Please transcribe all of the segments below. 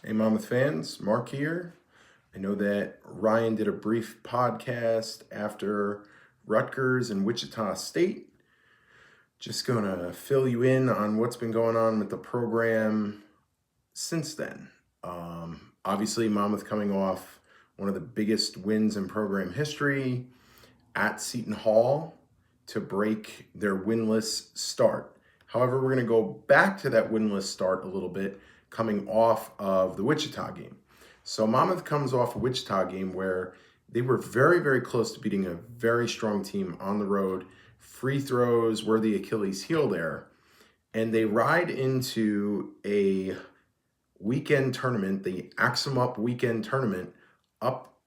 Hey, Monmouth fans, Mark here. I know that Ryan did a brief podcast after Rutgers and Wichita State. Just going to fill you in on what's been going on with the program since then. Obviously, Monmouth coming off one of the biggest wins in program history at Seton Hall to break their winless start. However, we're going to go back to that winless start a little bit coming off of the Wichita game. So Monmouth comes off a Wichita game where they were very, very close to beating a very strong team on the road. Free throws were the Achilles heel there. And they ride into a weekend tournament, the Axum Up weekend tournament,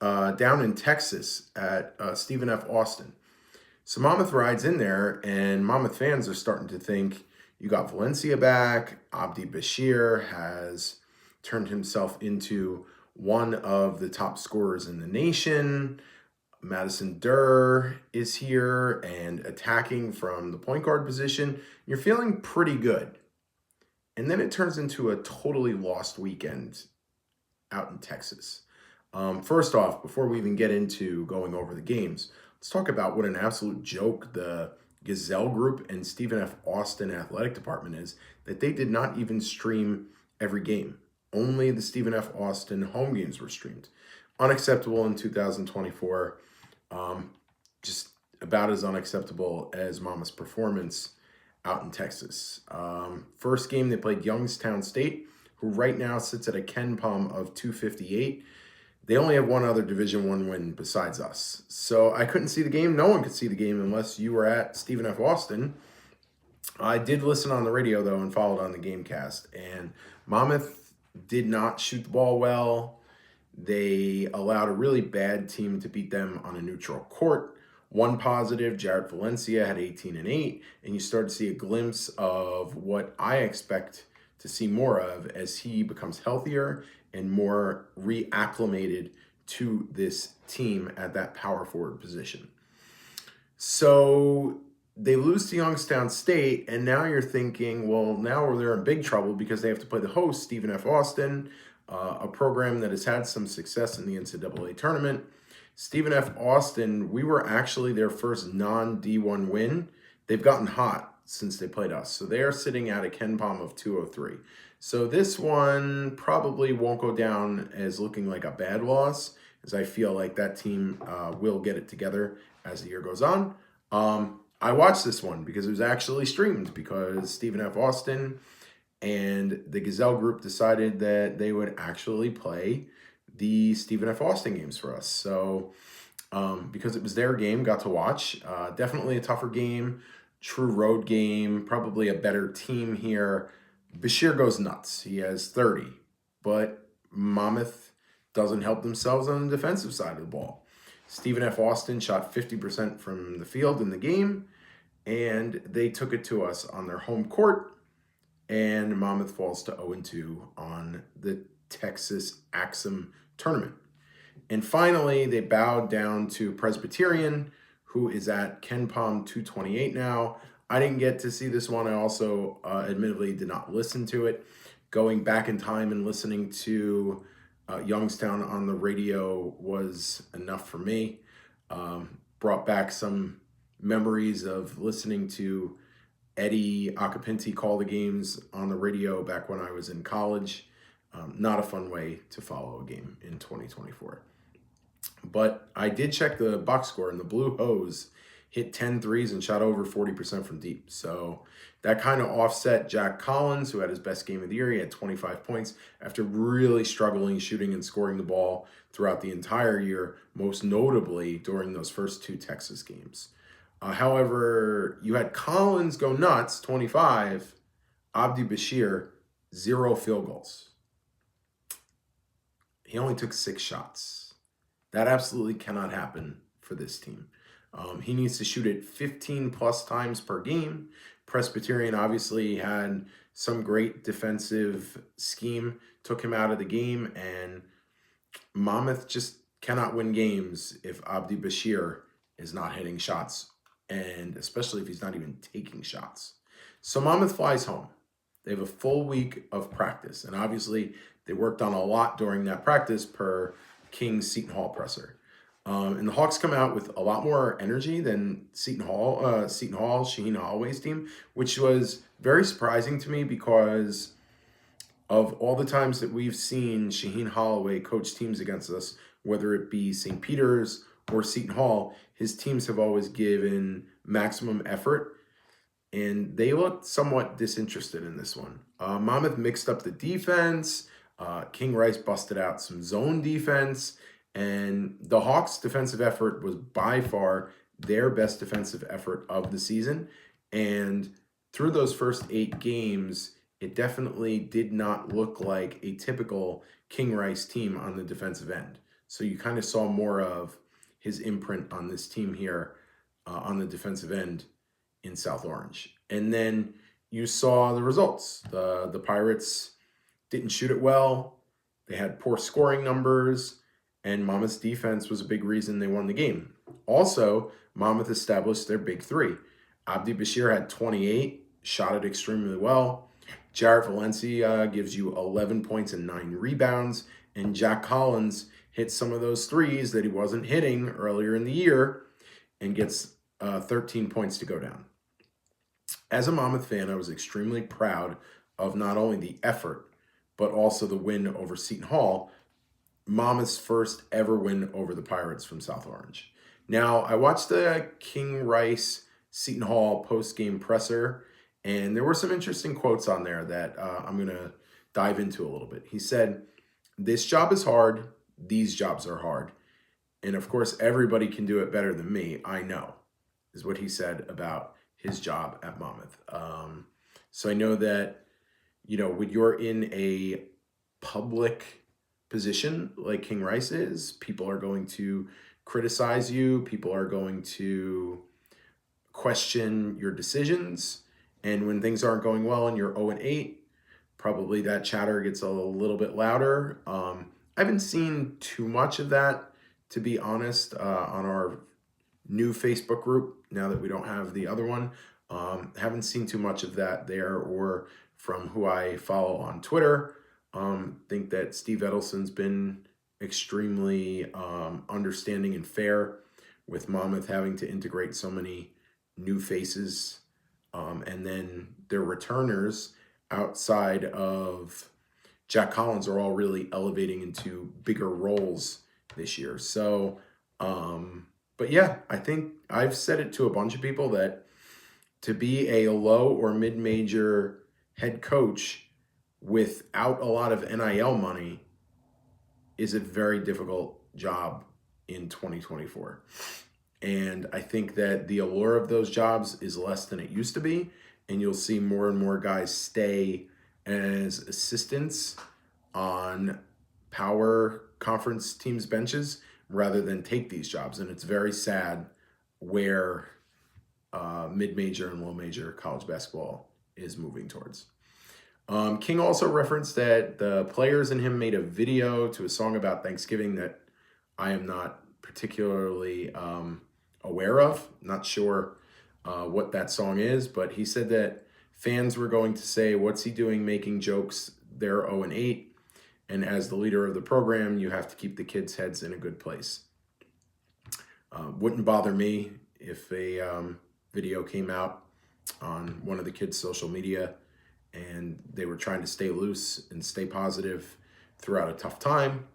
down in Texas at Stephen F. Austin. So Monmouth rides in there, and Monmouth fans are starting to think, you got Valencia back. Abdi Bashir has turned himself into one of the top scorers in the nation. Madison Durr is here and attacking from the point guard position. You're feeling pretty good. And then it turns into a totally lost weekend out in Texas. First off, before we even get into going over the games, let's talk about what an absolute joke the Gazelle Group and Stephen F. Austin Athletic Department is, that they did not even stream every game. Only the Stephen F. Austin home games were streamed. Unacceptable in 2024. Just about as unacceptable as Mama's performance out in Texas. First game, they played Youngstown State, who right now sits at a Ken Palm of 258. They only have one other Division I win besides us. So I couldn't see the game. No one could see the game unless you were at Stephen F. Austin. I did listen on the radio, though, and followed on the Gamecast. And Monmouth did not shoot the ball well. They allowed a really bad team to beat them on a neutral court. One positive, Jarrett Valencia had 18 and 8. And you start to see a glimpse of what I expect to see more of as he becomes healthier and more reacclimated to this team at that power forward position. So they lose to Youngstown State, and now you're thinking, well, now they're in big trouble because they have to play the host, Stephen F. Austin, a program that has had some success in the NCAA tournament. Stephen F. Austin, we were actually their first non-D1 win. They've gotten hot since they played us. So they are sitting at a Ken Palm of 203. So this one probably won't go down as looking like a bad loss, as I feel like that team will get it together as the year goes on. I watched this one because it was actually streamed because Stephen F. Austin and the Gazelle Group decided that they would actually play the Stephen F. Austin games for us. So because it was their game, got to watch. Definitely a tougher game, true road game, probably a better team here. Bashir goes nuts. He has 30, but Monmouth doesn't help themselves on the defensive side of the ball. Stephen F. Austin shot 50% from the field in the game, and they took it to us on their home court, and Monmouth falls to 0-2 on the Texas Axum tournament. And finally, they bowed down to Presbyterian, who is at Ken Palm 228 now. I didn't get to see this one. I also admittedly did not listen to it. Going back in time and listening to Youngstown on the radio was enough for me. Brought back some memories of listening to Eddie Acapinti call the games on the radio back when I was in college. Not a fun way to follow a game in 2024. But I did check the box score, and the Blue Hose hit 10 threes and shot over 40% from deep. So that kind of offset Jack Collins, who had his best game of the year. He had 25 points after really struggling shooting and scoring the ball throughout the entire year, most notably during those first two Texas games. However, you had Collins go nuts, 25, Abdi Bashir, 0 field goals. He only took 6 shots. That absolutely cannot happen for this team. He needs to shoot it 15 plus times per game. Presbyterian obviously had some great defensive scheme, took him out of the game, and Monmouth just cannot win games if Abdi Bashir is not hitting shots, and especially if he's not even taking shots. So Monmouth flies home. They have a full week of practice. And obviously, they worked on a lot during that practice per King's Seton Hall presser. And the Hawks come out with a lot more energy than Seton Hall, Shaheen Holloway's team, which was very surprising to me because of all the times that we've seen Shaheen Holloway coach teams against us, whether it be St. Peter's or Seton Hall, his teams have always given maximum effort, and they looked somewhat disinterested in this one. Monmouth mixed up the defense. King Rice busted out some zone defense, and the Hawks' defensive effort was by far their best defensive effort of the season. And through those first 8 games, it definitely did not look like a typical King Rice team on the defensive end. So you kind of saw more of his imprint on this team here on the defensive end in South Orange. And then you saw the results. The Pirates didn't shoot it well. They had poor scoring numbers, and Monmouth's defense was a big reason they won the game. Also, Monmouth established their big 3. Abdi Bashir had 28, shot it extremely well. Jarrett Valencia gives you 11 points and 9 rebounds, and Jack Collins hit some of those threes that he wasn't hitting earlier in the year and gets 13 points to go down. As a Monmouth fan, I was extremely proud of not only the effort, but also the win over Seton Hall, Monmouth's first ever win over the Pirates from South Orange. Now, I watched the King Rice Seton Hall post-game presser, and there were some interesting quotes on there that I'm going to dive into a little bit. He said, "This job is hard. These jobs are hard. And of course, everybody can do it better than me. I know," is what he said about his job at Monmouth. So I know that, when you're in a public position like King Rice is, people are going to criticize you. People are going to question your decisions. And when things aren't going well and you're 0-8, probably that chatter gets a little bit louder. I haven't seen too much of that, to be honest, on our new Facebook group, now that we don't have the other one. Haven't seen too much of that there or from who I follow on Twitter. Think that Steve Edelson's been extremely understanding and fair with Monmouth having to integrate so many new faces. And then their returners outside of Jack Collins are all really elevating into bigger roles this year. So, but yeah, I think I've said it to a bunch of people that to be a low or mid-major head coach without a lot of NIL money is a very difficult job in 2024. And I think that the allure of those jobs is less than it used to be. And you'll see more and more guys stay as assistants on power conference teams' benches rather than take these jobs. And it's very sad where mid-major and low-major college basketball is moving towards. King also referenced that the players and him made a video to a song about Thanksgiving that I am not particularly aware of. Not sure what that song is, but he said that fans were going to say, "What's he doing making jokes? They're 0-8. And as the leader of the program, you have to keep the kids' heads in a good place." Wouldn't bother me if a video came out on one of the kids' social media and they were trying to stay loose and stay positive throughout a tough time.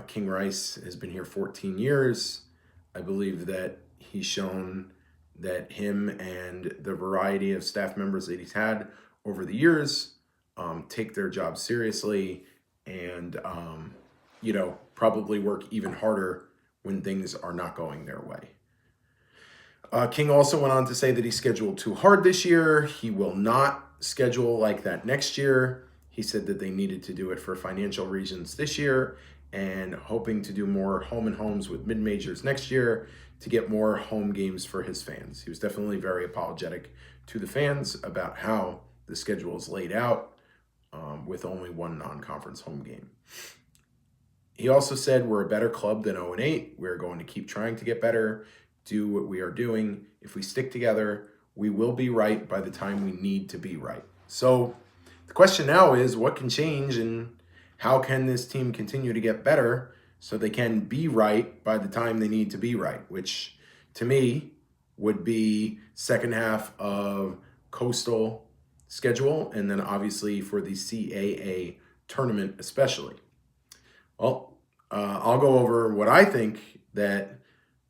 King Rice has been here 14 years. I believe that he's shown that him and the variety of staff members that he's had over the years take their job seriously and, probably work even harder when things are not going their way. King also went on to say that he scheduled too hard this year. He will not schedule like that next year. He said that they needed to do it for financial reasons this year and hoping to do more home and homes with mid-majors next year to get more home games for his fans. He was definitely very apologetic to the fans about how the schedule is laid out with only one non-conference home game. He also said, "We're a better club than 0-8. We're going to keep trying to get better, do what we are doing. If we stick together, we will be right by the time we need to be right." So The question now is what can change and how can this team continue to get better so they can be right by the time they need to be right, which to me would be second half of Coastal schedule and then obviously for the CAA tournament especially. Well, I'll go over what I think that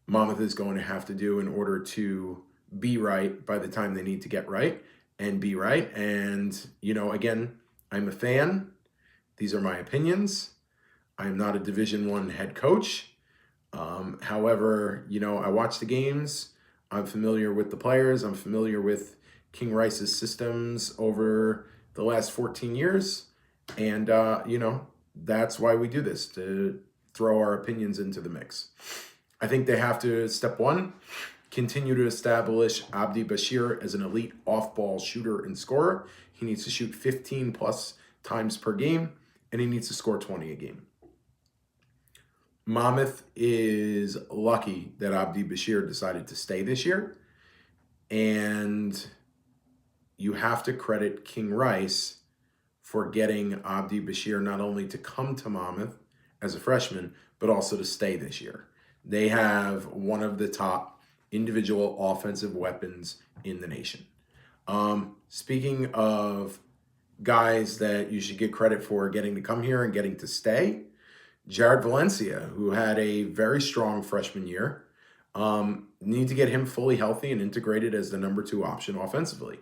Monmouth is going to have to do in order to be right by the time they need to get right and be right. And, again, I'm a fan. These are my opinions. I'm not a Division I head coach. However, I watch the games. I'm familiar with the players. I'm familiar with King Rice's systems over the last 14 years. And, that's why we do this, to throw our opinions into the mix. I think they have to, step one, continue to establish Abdi Bashir as an elite off-ball shooter and scorer. He needs to shoot 15 plus times per game, and he needs to score 20 a game. Monmouth is lucky that Abdi Bashir decided to stay this year, and you have to credit King Rice for getting Abdi Bashir not only to come to Monmouth as a freshman, but also to stay this year. They have one of the top individual offensive weapons in the nation. Speaking of guys that you should get credit for getting to come here and getting to stay, Jared Valencia, who had a very strong freshman year, need to get him fully healthy and integrated as the number 2 option offensively.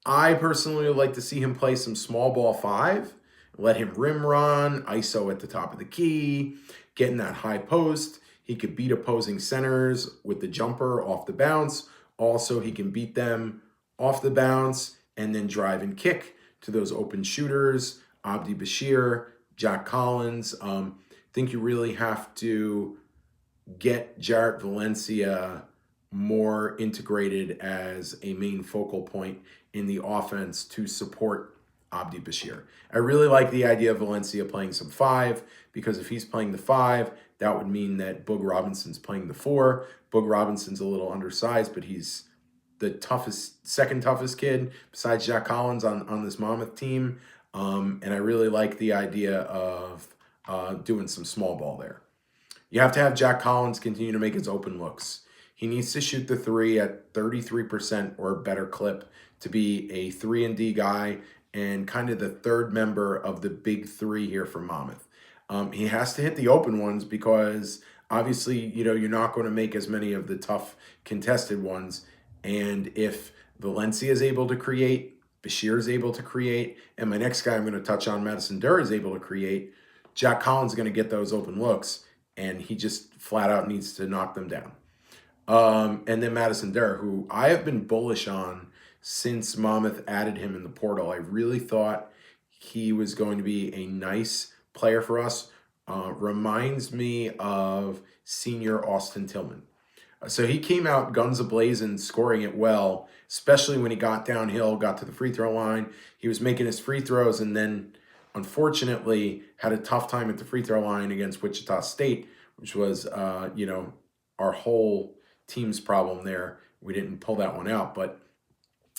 I personally would like to see him play some small ball 5, let him rim run, ISO at the top of the key, get in that high post. He could beat opposing centers with the jumper off the bounce. Also, he can beat them off the bounce and then drive and kick to those open shooters. Abdi Bashir, Jack Collins. I think you really have to get Jarrett Valencia more integrated as a main focal point in the offense to support Abdi Bashir. I really like the idea of Valencia playing some 5, because if he's playing the 5, that would mean that Boog Robinson's playing the 4. Boog Robinson's a little undersized, but he's the second toughest kid besides Jack Collins on this Monmouth team. And I really like the idea of doing some small ball there. You have to have Jack Collins continue to make his open looks. He needs to shoot the 3 at 33% or better clip to be a 3-and-D guy and kind of the third member of the big 3 here for Monmouth. He has to hit the open ones because obviously, you're not going to make as many of the tough contested ones. And if Valencia is able to create, Bashir is able to create, and my next guy I'm going to touch on, Madison Durr, is able to create, Jack Collins is going to get those open looks, and he just flat out needs to knock them down. And then Madison Durr, who I have been bullish on since Monmouth added him in the portal. I really thought he was going to be a nice player for us. Reminds me of senior Austin Tillman. So he came out guns a-blazing, scoring it well, especially when he got downhill, got to the free throw line. He was making his free throws and then, unfortunately, had a tough time at the free throw line against Wichita State, which was, our whole team's problem there. We didn't pull that one out, but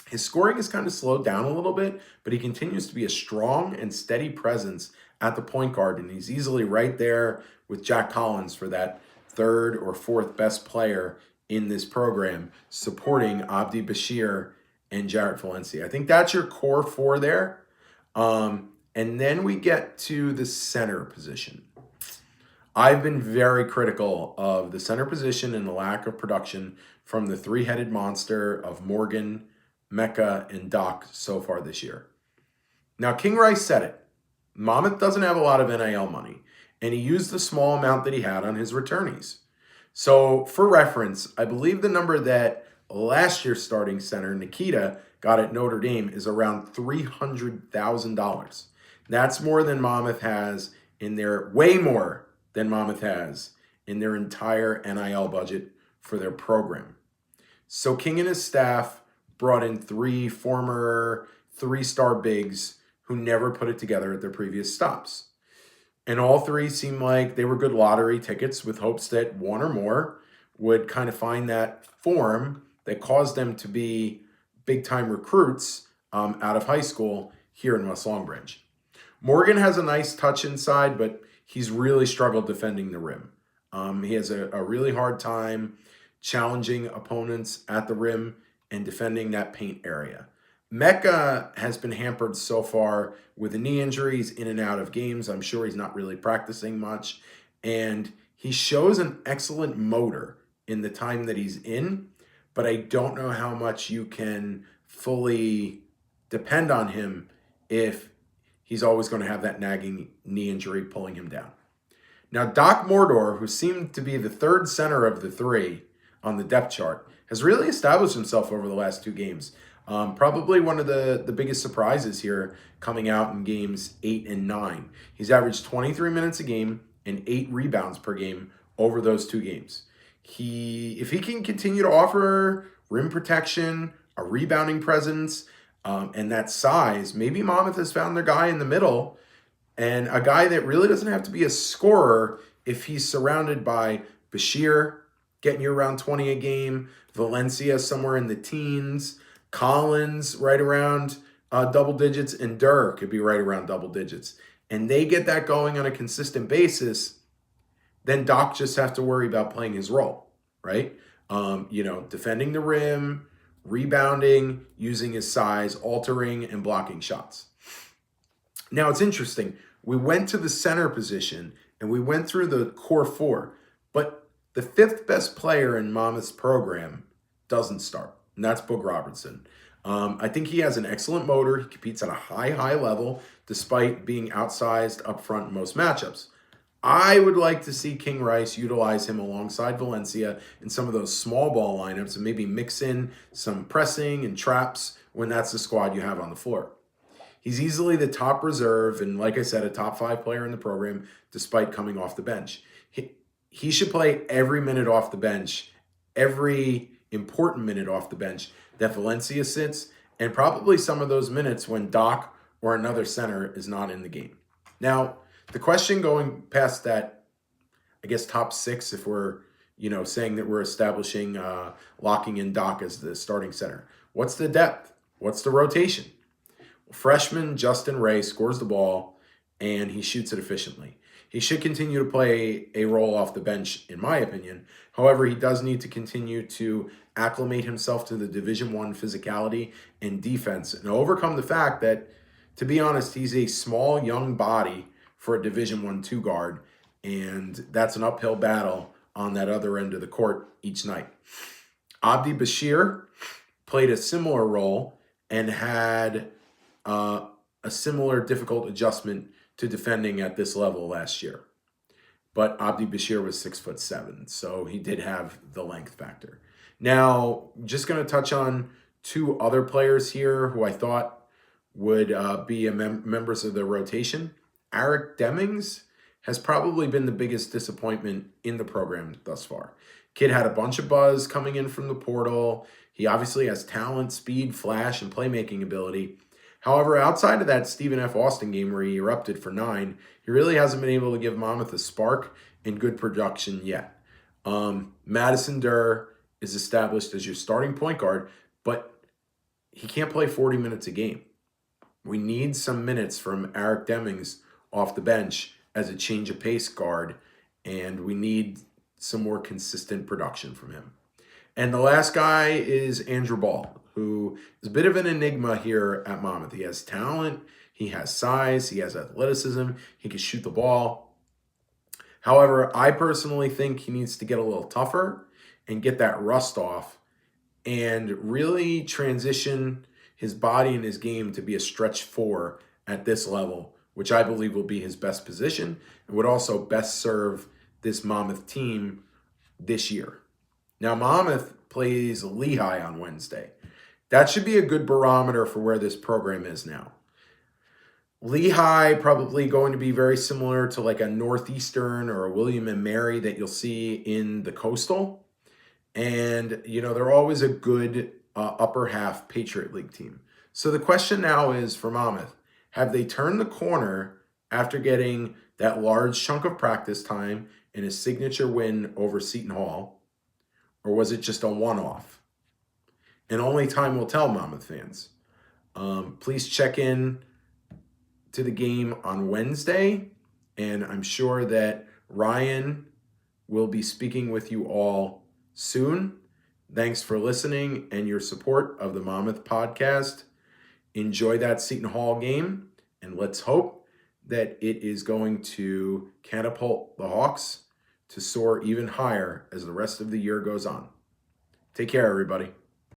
his scoring has kind of slowed down a little bit, but he continues to be a strong and steady presence at the point guard, and he's easily right there with Jack Collins for that 3rd or 4th best player in this program, supporting Abdi Bashir and Jarrett Valencia. I think that's your core 4 there. And then we get to the center position. I've been very critical of the center position and the lack of production from the 3-headed monster of Morgan, Mecca, and Doc so far this year. Now, King Rice said it. Monmouth doesn't have a lot of NIL money, and he used the small amount that he had on his returnees. So, for reference, I believe the number that last year's starting center, Nikita, got at Notre Dame is around $300,000. That's more than Monmouth has in their, way more than Monmouth has in their entire NIL budget for their program. So King and his staff brought in 3 former 3-star bigs who never put it together at their previous stops. And all 3 seemed like they were good lottery tickets with hopes that one or more would kind of find that form that caused them to be big-time recruits out of high school here in West Long Branch. Morgan has a nice touch inside, but he's really struggled defending the rim. He has a really hard time challenging opponents at the rim and defending that paint area. Mecca has been hampered so far with a knee injury. He's in and out of games. I'm sure he's not really practicing much. And he shows an excellent motor in the time that he's in, but I don't know how much you can fully depend on him if he's always going to have that nagging knee injury pulling him down. Now, Doc Mordor, who seemed to be the third center of the three on the depth chart, has really established himself over the last two games. Probably one of the biggest surprises here coming out in games 8 and 9. He's averaged 23 minutes a game and 8 rebounds per game over those two games. If he can continue to offer rim protection, a rebounding presence, and that size, maybe Monmouth has found their guy in the middle, and a guy that really doesn't have to be a scorer if he's surrounded by Bashir, getting you around 20 a game, Valencia somewhere in the teens, Collins right around double digits, and Durr could be right around double digits. And they get that going on a consistent basis, then Doc just has to worry about playing his role, right? Defending the rim, rebounding, using his size, altering and blocking shots. Now, it's interesting. We went to the center position and we went through the core four, but the fifth best player in Monmouth's program doesn't start, and that's Boog Robertson. I think he has an excellent motor. He competes at a high level despite being outsized up front in most matchups. I would like to see King Rice utilize him alongside Valencia in some of those small ball lineups and maybe mix in some pressing and traps when that's the squad you have on the floor. He's easily the top reserve and, like I said, a top 5 player in the program despite coming off the bench. He should play every minute off the bench, every important minute off the bench that Valencia sits, and probably some of those minutes when Doc or another center is not in the game. Now, the question going past that, I guess, top 6, if we're, saying that we're establishing, locking in Doc as the starting center. What's the depth? What's the rotation? Freshman Justin Ray scores the ball, and he shoots it efficiently. He should continue to play a role off the bench, in my opinion. However, he does need to continue to acclimate himself to the Division I physicality and defense and overcome the fact that, to be honest, he's a small, young body for a Division I 2 guard, and that's an uphill battle on that other end of the court each night. Abdi Bashir played a similar role and had a similar difficult adjustment to defending at this level last year. But Abdi Bashir was 6'7", so he did have the length factor. Now, just going to touch on 2 other players here who I thought would be members of the rotation. Eric Demings has probably been the biggest disappointment in the program thus far. Kid had a bunch of buzz coming in from the portal. He obviously has talent, speed, flash, and playmaking ability. However, outside of that Stephen F. Austin game where he erupted for 9, he really hasn't been able to give Monmouth a spark and good production yet. Madison Durr is established as your starting point guard, but he can't play 40 minutes a game. We need some minutes from Eric Demings off the bench as a change of pace guard, and we need some more consistent production from him. And the last guy is Andrew Ball, who is a bit of an enigma here at Monmouth. He has talent, he has size, he has athleticism, he can shoot the ball. However, I personally think he needs to get a little tougher and get that rust off and really transition his body and his game to be a stretch 4 at this level, which I believe will be his best position and would also best serve this Monmouth team this year. Now, Monmouth plays Lehigh on Wednesday. That should be a good barometer for where this program is now. Lehigh probably going to be very similar to like a Northeastern or a William & Mary that you'll see in the Coastal. And, they're always a good upper half Patriot League team. So the question now is for Monmouth, have they turned the corner after getting that large chunk of practice time in a signature win over Seton Hall? Or was it just a one-off? And only time will tell, Monmouth fans. Please check in to the game on Wednesday, and I'm sure that Ryan will be speaking with you all soon. Thanks for listening and your support of the Monmouth Podcast. Enjoy that Seton Hall game, and let's hope that it is going to catapult the Hawks to soar even higher as the rest of the year goes on. Take care, everybody.